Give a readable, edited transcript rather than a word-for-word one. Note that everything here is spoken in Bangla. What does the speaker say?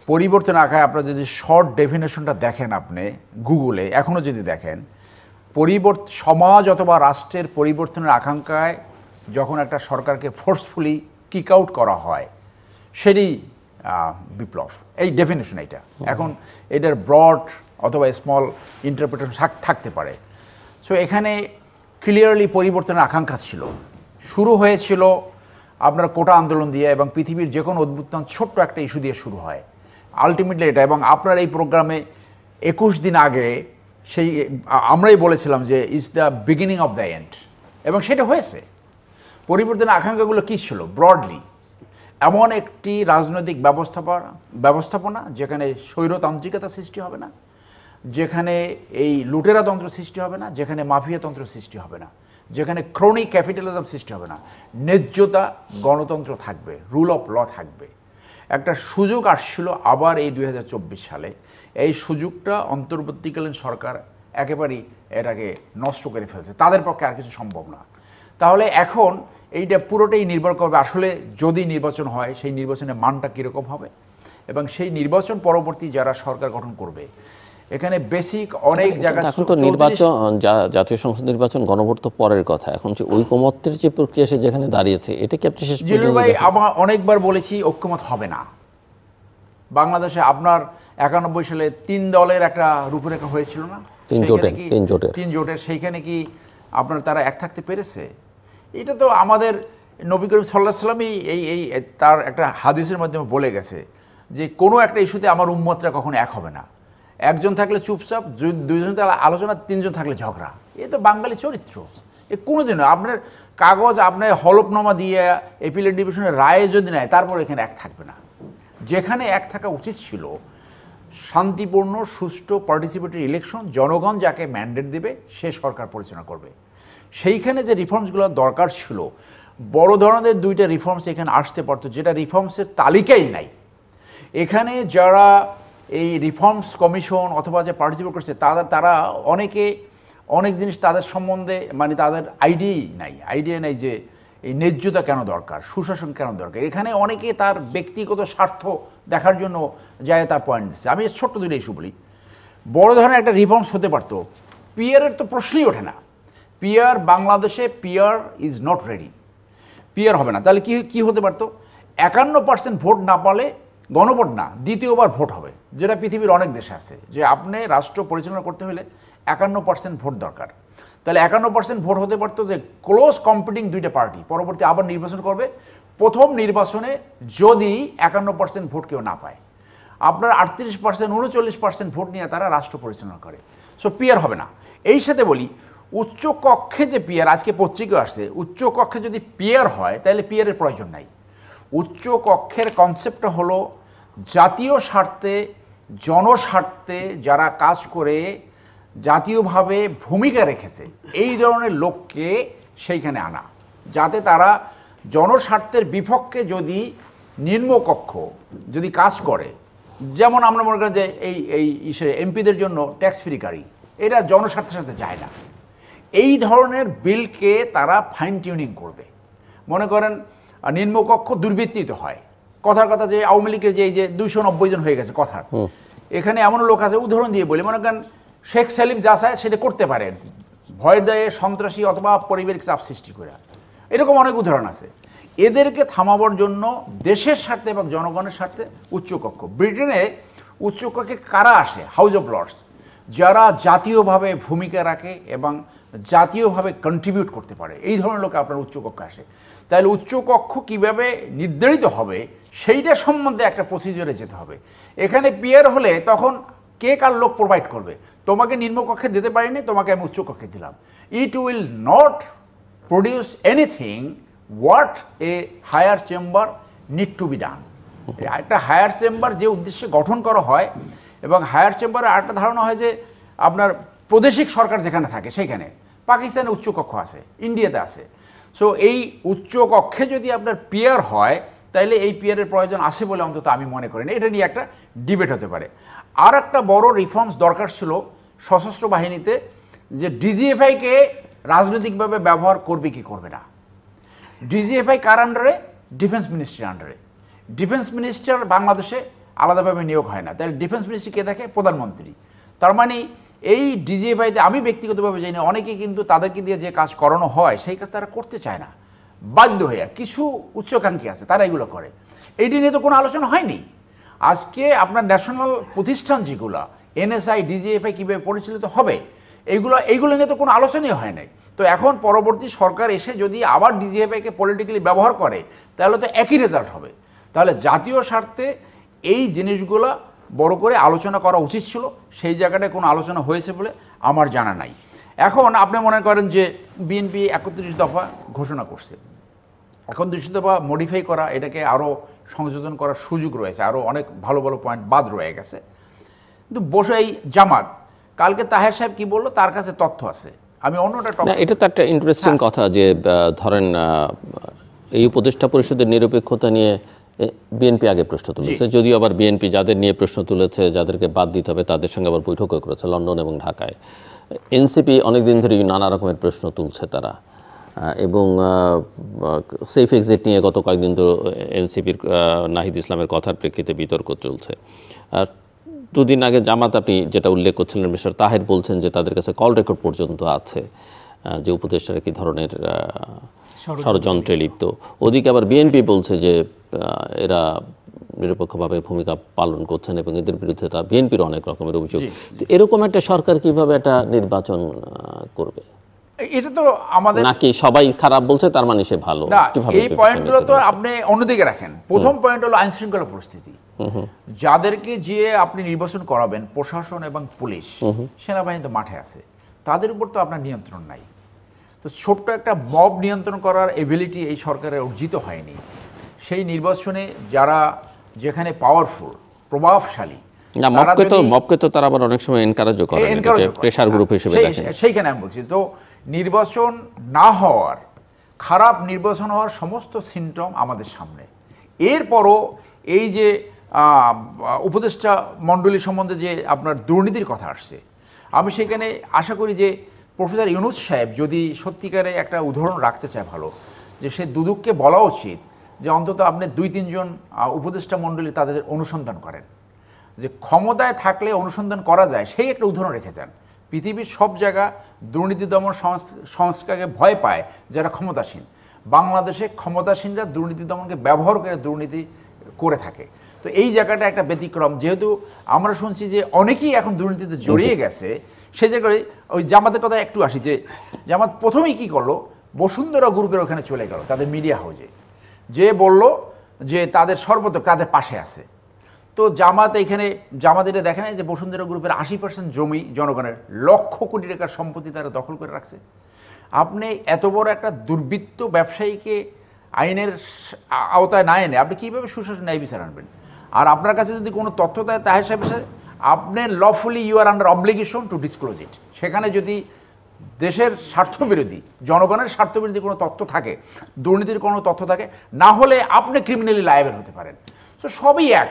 পরিবর্তন আঁকায় আপনারা যদি শর্ট ডেফিনেশনটা দেখেন আপনি গুগলে এখনও যদি দেখেন সমাজ অথবা রাষ্ট্রের পরিবর্তনের আকাঙ্ক্ষায় যখন একটা সরকারকে ফোর্সফুলি কিক আউট করা হয় সেটাই বিপ্লব। এই ডেফিনেশন এইটা। এখন এটার ব্রড অথবা স্মল ইন্টারপ্রিটেশন থাকতে পারে। সো এখানে ক্লিয়ারলি পরিবর্তনের আকাঙ্ক্ষা ছিল। শুরু হয়েছিল আপনার কোটা আন্দোলন দিয়ে এবং পৃথিবীর যে কোনো অদ্ভুতান ছোট্ট একটা ইস্যু দিয়ে শুরু হয় আলটিমেটলি এটা। এবং আপনার এই প্রোগ্রামে 21 দিন আগে সেই আমরাই বলেছিলাম যে is the beginning of the end, এবং সেটা হয়েছে। পরিবর্তনের আকাঙ্ক্ষাগুলো কী ছিল? ব্রডলি এমন একটি রাজনৈতিক ব্যবস্থাপনা যেখানে স্বৈরতান্ত্রিকতা সৃষ্টি হবে না, যেখানে এই লুটেরাতন্ত্র সৃষ্টি হবে না, যেখানে মাফিয়াতন্ত্র সৃষ্টি হবে না, যেখানে ক্রনিক ক্যাপিটালিজম সৃষ্টি হবে না, ন্যায্যতা, গণতন্ত্র থাকবে, রুল অফ ল থাকবে। একটা সুযোগ আসছিল আবার এই 2024 সালে। এই সুযোগটা অন্তর্বর্তীকালীন সরকার একেবারেই এটাকে নষ্ট করে ফেলছে। তাদের পক্ষে আর কিছু সম্ভব না। তাহলে এখন এইটা পুরোটাই নির্ভর করবে আসলে যদি নির্বাচন হয় সেই নির্বাচনের মানটা কীরকম হবে এবং সেই নির্বাচন পরবর্তী যারা সরকার গঠন করবে। এখানে বেসিক অনেক জায়গা এখন তো নির্বাচন, জাতীয় সংসদ নির্বাচন, গণভোট তো পরের কথা। এখন যে ঐকমত্যের যে প্রক্রিয়া সে যেখানে দাঁড়িয়েছে, এটা কি আপনি শেষ পর্যন্ত? ভাই, আমরা অনেকবার বলেছি ঐক্যমত হবে না। বাংলাদেশে আপনার 91 সালে 3 দলের একটা রূপরেখা হয়েছিল না, 3 জোটের, সেইখানে কি আপনার তারা এক থাকতে পেরেছে? এটা তো আমাদের নবী করিম সাল্লাল্লাহু আলাইহি ওয়াসাল্লামই এই তার একটা হাদিসের মাধ্যমে বলে গেছে যে কোনো একটা ইস্যুতে আমার উম্মতরা কখনো এক হবে না। একজন থাকলে চুপচাপ, দুইজন থাকলে আলোচনা, 3 জন থাকলে ঝগড়া। এ তো বাঙালি চরিত্র। এ কোনোদিনও আপনার কাগজ আপনার হলফনামা দিয়ে এপিলেট ডিভিশনের রায় যদি নেয় তারপর এখানে এক থাকবে না। যেখানে এক থাকা উচিত ছিল শান্তিপূর্ণ সুষ্ঠু পার্টিসিপেটরি ইলেকশন, জনগণ যাকে ম্যান্ডেট দেবে সে সরকার পরিচালনা করবে। সেইখানে যে রিফর্মসগুলো দরকার ছিল, বড় ধরনের 2টা রিফর্মস এখানে আসতে পারতো, যেটা রিফর্মসের তালিকাই নাই। এখানে যারা এই রিফর্মস কমিশন অথবা যে পার্টিসিপেট করছে তারা অনেক জিনিস তাদের সম্বন্ধে মানে তাদের আইডিয়া নাই যে এই ন্যায্যতা কেন দরকার, সুশাসন কেন দরকার। এখানে অনেকে তার ব্যক্তিগত স্বার্থ দেখার জন্য যায় তার পয়েন্ট দিচ্ছে। আমি ছোট্ট 2টা ইস্যু বলি। বড় ধরনের একটা রিফর্মস হতে পারতো। পিয়ারের তো প্রশ্নই ওঠে না। বাংলাদেশে PR is not ready. PR হবে না। তাহলে কি হতে পারতো? 51% ভোট না পালে গণভোট না, দ্বিতীয়বার ভোট হবে, যেটা পৃথিবীর অনেক দেশে আছে, যে আপনি রাষ্ট্র পরিচালনা করতে হলে 51% ভোট দরকার। তাহলে 51% ভোট হতে পারতো যে ক্লোজ কম্পিটিং 2টা পার্টি পরবর্তী আবার নির্বাচন করবে। প্রথম নির্বাচনে যদি 51% ভোট কেউ না পায়, আপনার 38%, 39% ভোট নিয়ে তারা রাষ্ট্র পরিচালনা করে। সো পিয়ার হবে না। এই সাথে বলি, উচ্চ কক্ষে যে পিয়ার, আজকে পত্রিকা আসছে, উচ্চ কক্ষে যদি পিয়ার হয় তাহলে পিয়ারের প্রয়োজন নাই। উচ্চ কক্ষের কনসেপ্টটা হলো জাতীয় স্বার্থে, জনস্বার্থে যারা কাজ করে, জাতীয়ভাবে ভূমিকা রেখেছে, এই ধরনের লোককে সেইখানে আনা, যাতে তারা জনস্বার্থের বিপক্ষে যদি নিম্নকক্ষ যদি কাজ করে। যেমন আমরা মনে করেন যে এই এমপিদের জন্য ট্যাক্স ফ্রি গাড়ি, এটা জনস্বার্থের সাথে যায় না। এই ধরনের বিলকে তারা ফাইন টিউনিং করবে। মনে করেন নিম্নকক্ষ দুর্বৃত্তিত হয়, কথার কথা যে আওয়ামী লীগের যে এই যে 290 জন হয়ে গেছে কথার, এখানে এমন লোক আছে, উদাহরণ দিয়ে বলি, মনে করেন শেখ সেলিম যা চায় সেটা করতে পারেন, ভয় দেয়, সন্ত্রাসী অথবা পারিবারিক চাপ সৃষ্টি করে, এরকম অনেক উদাহরণ আছে। এদেরকে থামাবার জন্য দেশের স্বার্থে এবং জনগণের স্বার্থে উচ্চকক্ষ। ব্রিটেনে উচ্চকক্ষে কারা আসে? হাউস অফ লর্ডস, যারা জাতীয়ভাবে ভূমিকা রাখে এবং জাতীয়ভাবে কন্ট্রিবিউট করতে পারে, এই ধরনের লোক আপনার উচ্চকক্ষে আসে। তাহলে উচ্চকক্ষ কীভাবে নির্ধারিত হবে সেইটা সম্বন্ধে একটা প্রসিজারে যেতে হবে। এখানে পিয়ার হলে তখন কে কার লোক প্রোভাইড করবে? তোমাকে নিম্নকক্ষে দিতে পারিনি, তোমাকে আমি উচ্চকক্ষে দিলাম। It will not produce anything what a higher chamber need to be done. একটা হায়ার চেম্বার যে উদ্দেশ্যে গঠন করা হয়, এবং হায়ার চেম্বারে আরেকটা ধারণা হয় যে আপনার প্রাদেশিক সরকার যেখানে থাকে সেইখানে, পাকিস্তানে উচ্চকক্ষ আছে, ইন্ডিয়াতে আছে। সো এই উচ্চকক্ষে যদি আপনার পিয়ার হয় তাহলে এই পিয়ারের প্রয়োজন আছে বলে অন্তত আমি মনে করি না। এটা নিয়ে একটা ডিবেট হতে পারে। আর একটা বড় রিফর্মস দরকার ছিল সশস্ত্র বাহিনীতে, যে ডিজিএফআইকে রাজনৈতিকভাবে ব্যবহার করবে কি করবে না। ডিজিএফআই কার আন্ডারে? ডিফেন্স মিনিস্ট্রির আন্ডারে। ডিফেন্স মিনিস্টার বাংলাদেশে আলাদাভাবে নিয়োগ হয় না, তাহলে ডিফেন্স মিনিস্ট্রি কে দেখে? প্রধানমন্ত্রী। তার মানে এই ডিজিএফআইতে আমি ব্যক্তিগতভাবে জানি অনেকে কিন্তু তাদেরকে দিয়ে যে কাজ করানো হয় সেই কাজ তারা করতে চায় না, বাধ্য হয়ে। কিছু উচ্চাকাঙ্ক্ষী আছে তারা এগুলো করে। এইটি নিয়ে তো কোনো আলোচনা হয়নি। আজকে আপনার ন্যাশনাল প্রতিষ্ঠান যেগুলো এনএসআই ডিজিএফআই কীভাবে পরিচালিত হবে এইগুলো নিয়ে তো কোনো আলোচনাই হয় নাই। তো এখন পরবর্তী সরকার এসে যদি আবার ডিজিএফআইকে পলিটিক্যালি ব্যবহার করে তাহলে তো একই রেজাল্ট হবে। তাহলে জাতীয় স্বার্থে এই জিনিসগুলো বড় করে আলোচনা করা উচিত ছিল, সেই জায়গাটায় কোনো আলোচনা হয়েছে বলে আমার জানা নাই। এখন আপনি মনে করেন যে বিএনপি 31 দফা ঘোষণা করছে, 31 দফা মডিফাই করা, এটাকে আরও সংযোজন করার সুযোগ রয়েছে, আরও অনেক ভালো ভালো পয়েন্ট বাদ রয়ে গেছে। কিন্তু বসে এই জামাত কালকে তাহের সাহেব কি বললো, তার কাছে তথ্য আছে। আমি অন্যটা এটা তো একটা ইন্টারেস্টিং কথা যে ধরেন এই উপদেষ্টা পরিষদের নিরপেক্ষতা নিয়ে বিএনপি আগে প্রশ্ন তুলেছে, যদিও আবার বিএনপি যাদের নিয়ে প্রশ্ন তুলেছে, যাদেরকে বাদ দিতে হবে তাদের সঙ্গে আবার বৈঠকও করেছে লন্ডন এবং ঢাকায়। এনসিপি অনেকদিন ধরেই নানা রকমের প্রশ্ন তুলছে তারা, এবং সেফ এক্সিট নিয়ে গত কয়েকদিন তো এনসিপির নাহিদ ইসলামের কথার প্রেক্ষিতে বিতর্ক চলছে। দুদিন আগে জামাত আপনি যেটা উল্লেখ করছিলেন মিস্টার তাহের বলছেন যে তাদের কাছে কল রেকর্ড পর্যন্ত আছে যে উপদেষ্টারা কি ধরনের ষড়যন্ত্রে লিপ্ত। ওদিকে আবার বিএনপি বলছে যে এরা নিরপেক্ষভাবে ভূমিকা পালন করছেন এবং এদের বিরুদ্ধে তা বিএনপির অনেক রকমের অভিযোগ। এরকম একটা সরকার কিভাবে একটা নির্বাচন করবে? এটা তো আমাদের, নাকি সবাই খারাপ বলছে তার মানে সে ভালো? না, এই পয়েন্টগুলো তো আপনি অন্যদিকে রাখেন। প্রথম পয়েন্ট হলো আইন শৃঙ্খলা পরিস্থিতি। যাদেরকে যে আপনি নির্বাচন করাবেন, প্রশাসন এবং পুলিশ, সেনাবাহিনী তো মাঠে আছে, তাদের উপর তো আপনার নিয়ন্ত্রণ নাই। তো ছোট্ট একটা মব নিয়ন্ত্রণ করার এবিলিটি এই সরকারের অর্জিত হয়নি। সেই নির্বাচনে যারা যেখানে পাওয়ারফুল, প্রভাবশালী, মবকে তো তারা আবার অনেক সময় এনকারেজও করে, প্রেসার গ্রুপ হিসেবে দেখেন। সেইখানে আমি বলছি, তো নির্বাচন না হওয়ার, খারাপ নির্বাচন হওয়ার সমস্ত সিমটম আমাদের সামনে। এরপরও এই যে উপদেষ্টা মণ্ডলী সম্বন্ধে যে আপনার দুর্নীতির কথা আসছে, আমি সেখানে আশা করি যে প্রফেসর ইউনূস সাহেব যদি সত্যিকারে একটা উদাহরণ রাখতে চায় ভালো, যে সে দুদককে বলা উচিত যে অন্তত আপনি 2-3 জন উপদেষ্টা মণ্ডলী তাদের অনুসন্ধান করেন, যে ক্ষমতায় থাকলে অনুসন্ধান করা যায় সেই একটা উদাহরণ রেখে যান। পৃথিবীর সব জায়গা দুর্নীতি দমন সংস্কারকে ভয় পায় যারা ক্ষমতাসীন। বাংলাদেশে ক্ষমতাসীনরা দুর্নীতি দমনকে ব্যবহার করে দুর্নীতি করে থাকে। তো এই জায়গাটা একটা ব্যতিক্রম, যেহেতু আমরা শুনছি যে অনেকেই এখন দুর্নীতিতে জড়িয়ে গেছে। সেই জায়গায় ওই জামাতের কথা একটু আসি, যে জামাত প্রথমেই কী করলো, বসুন্ধরা গ্রুপের ওখানে চলে গেল, তাদের মিডিয়া হাউজে, যে বলল যে তাদের সর্বত্র তাদের পাশে আছে। তো জামাত এটা দেখে নাই যে বসুন্ধরা গ্রুপের 80% জমি জনগণের, লক্ষ কোটি টাকার সম্পত্তি তারা দখল করে রাখছে। আপনি এত বড় একটা দুর্বৃত্ত ব্যবসায়ীকে আইনের আওতায় না এনে আপনি কীভাবে সুশাসন ন্যায় বিচার আনবেন? আর আপনার কাছে যদি কোনো তথ্য দেয় তাহের সাহেব, আপনি lawfully you are under obligation to disclose it. সেখানে যদি দেশের স্বার্থবিরোধী, জনগণের স্বার্থবিরোধী কোনো তথ্য থাকে, দুর্নীতির কোনো তথ্য থাকে, না হলে আপনি ক্রিমিনালি লায়াবেল হতে পারেন। তো সবই এক।